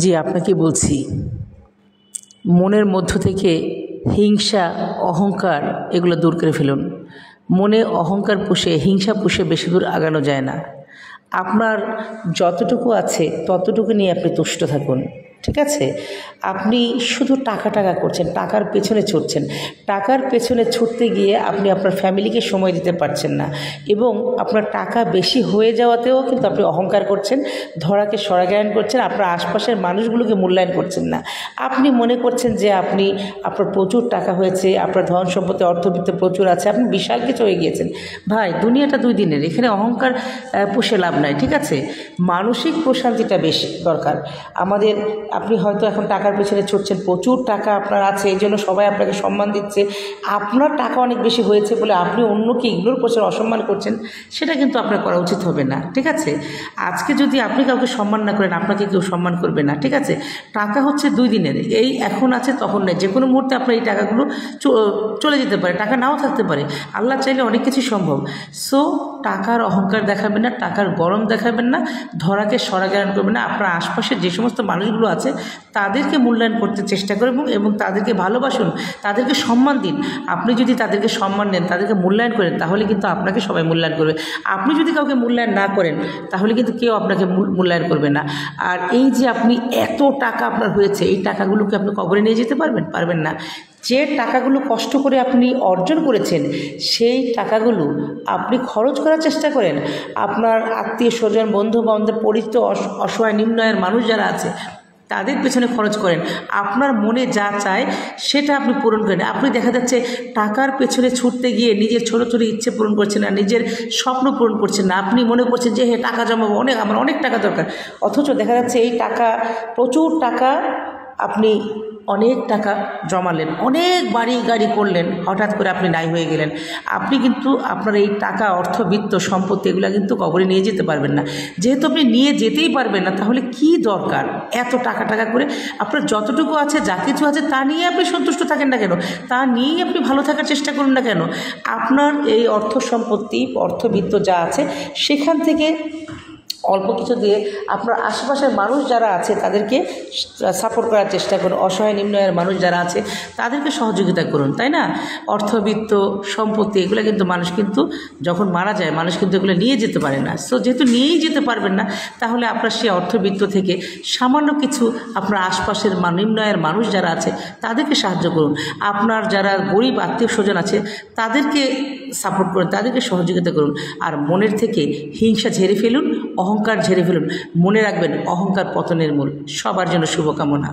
জি, আপনাকে বলছি, মনের মধ্য থেকে হিংসা, অহংকার এগুলো দূর করে ফেলুন। মনে অহংকার পুষে, হিংসা পুষে বেশি দূর আগানো যায় না। আপনার যতটুকু আছে ততটুকু নিয়ে আপনি তুষ্ট থাকুন, ঠিক আছে? আপনি শুধু টাকা টাকা করছেন, টাকার পেছনে ছুটছেন। টাকার পেছনে ছুটতে গিয়ে আপনি আপনার ফ্যামিলিকে সময় দিতে পারছেন না, এবং আপনার টাকা বেশি হয়ে যাওয়াতেও কিন্তু আপনি অহংকার করছেন, ধরাকে সরাজ্ঞান করছেন, আপনার আশপাশের মানুষগুলোকে মূল্যায়ন করছেন না। আপনি মনে করছেন যে আপনার প্রচুর টাকা হয়েছে, আপনার ধন সম্পত্তি অর্থবিত্ত প্রচুর আছে, আপনি বিশাল কিছু হয়ে গিয়েছেন। ভাই, দুনিয়াটা দুই দিনের, এখানে অহংকার পুষে লাভ নাই, ঠিক আছে? মানসিক প্রশান্তিটা বেশি দরকার আমাদের। আপনি হয়তো এখন টাকার পেছনে ছুটছেন, প্রচুর টাকা আপনার আছে, এই জন্য সবাই আপনাকে সম্মান দিচ্ছে। আপনার টাকা অনেক বেশি হয়েছে বলে আপনি অন্যকে ইগনোর করছেন, অসম্মান করছেন, সেটা কিন্তু আপনার করা উচিত হবে না, ঠিক আছে? আজকে যদি আপনি কাউকে সম্মান না করেন, আপনাকে কেউ সম্মান করবে না, ঠিক আছে? টাকা হচ্ছে দুই দিনের, এই এখন আছে তখন নেই, যে কোনো মুহূর্তে আপনার এই টাকাগুলো চলে যেতে পারে, টাকা নাও থাকতে পারে। আল্লাহ চাইলে অনেক কিছু সম্ভব। সো টাকার অহংকার দেখাবেন না, টাকার গরম দেখাবেন না, ধরাকে সরাজ্ঞান করবেন না। আপনার আশপাশে যে সমস্ত মানুষগুলো আছে তাদেরকে মূল্যায়ন করতে চেষ্টা করবেন, এবং তাদেরকে ভালোবাসুন, তাদেরকে সম্মান দিন। আপনি যদি তাদেরকে সম্মান দেন, তাদেরকে মূল্যায়ন করেন, তাহলে কিন্তু আপনাকে সবাই মূল্যায়ন করবে। আপনি যদি কাউকে মূল্যায়ন না করেন, তাহলে কিন্তু কেউ আপনাকে মূল্যায়ন করবে না। আর এই যে আপনি এত টাকা আপনার হয়েছে, এই টাকাগুলোকে আপনি কবরে নিয়ে যেতে পারবেন না। যে টাকাগুলো কষ্ট করে আপনি অর্জন করেছেন, সেই টাকাগুলো আপনি খরচ করার চেষ্টা করেন। আপনার আত্মীয় স্বজন, বন্ধু বান্ধব, পরিচিত অসহায় নিম্ন আয়ের মানুষ যারা আছে তাদের পেছনে খরচ করেন। আপনার মনে যা চায় সেটা আপনি পূরণ করেন। আপনি দেখা যাচ্ছে টাকার পেছনে ছুটতে গিয়ে নিজের ছোটো ছোটো ইচ্ছে পূরণ করছেন না, নিজের স্বপ্ন পূরণ করছেন না। আপনি মনে করছেন যে হ্যাঁ, টাকা জমাবো, আমার অনেক টাকা দরকার, অথচ দেখা যাচ্ছে এই টাকা, প্রচুর টাকা, আপনি অনেক টাকা জমালেন, অনেক বাড়ি গাড়ি করলেন, হঠাৎ করে আপনি নাই হয়ে গেলেন। আপনি কিন্তু আপনার এই টাকা, অর্থবিত্ত সম্পত্তি এগুলো কিন্তু কবরে নিয়ে যেতে পারবেন না। যেহেতু আপনি নিয়ে যেতেই পারবেন না, তাহলে কি দরকার এত টাকা টাকা করে? আপনার যতটুকু আছে, যা কিছু আছে, তা নিয়ে আপনি সন্তুষ্ট থাকেন না কেন? তা নিয়েই আপনি ভালো থাকার চেষ্টা করুন না কেন? আপনার এই অর্থ সম্পত্তি, অর্থবিত্ত যা আছে, সেখান থেকে অল্প কিছু দিয়ে আপনার আশেপাশের মানুষ যারা আছে তাদেরকে সাপোর্ট করার চেষ্টা করুন। অসহায় নিম্ন আয়ের মানুষ যারা আছে তাদেরকে সহযোগিতা করুন, তাই না? অর্থবিত্ত সম্পত্তি এগুলো কিন্তু মানুষ কিন্তু যখন মারা যায়, মানুষ কিন্তু এগুলো নিয়ে যেতে পারে না। সো যেহেতু নিয়েই যেতে পারবেন না, তাহলে আপনার সেই অর্থবিত্ত থেকে সামান্য কিছু আপনার আশপাশের নিম্ন আয়ের মানুষ যারা আছে তাদেরকে সাহায্য করুন। আপনার যারা গরিব আত্মীয় স্বজন আছে তাদেরকে সাপোর্ট করুন, তাদেরকে সহযোগিতা করুন। আর মনের থেকে হিংসা ঝেড়ে ফেলুন, অহংকার ঝেড়ে ফেলুন। মনে রাখবেন, অহংকার পতনের মূল। সবার জন্য শুভকামনা।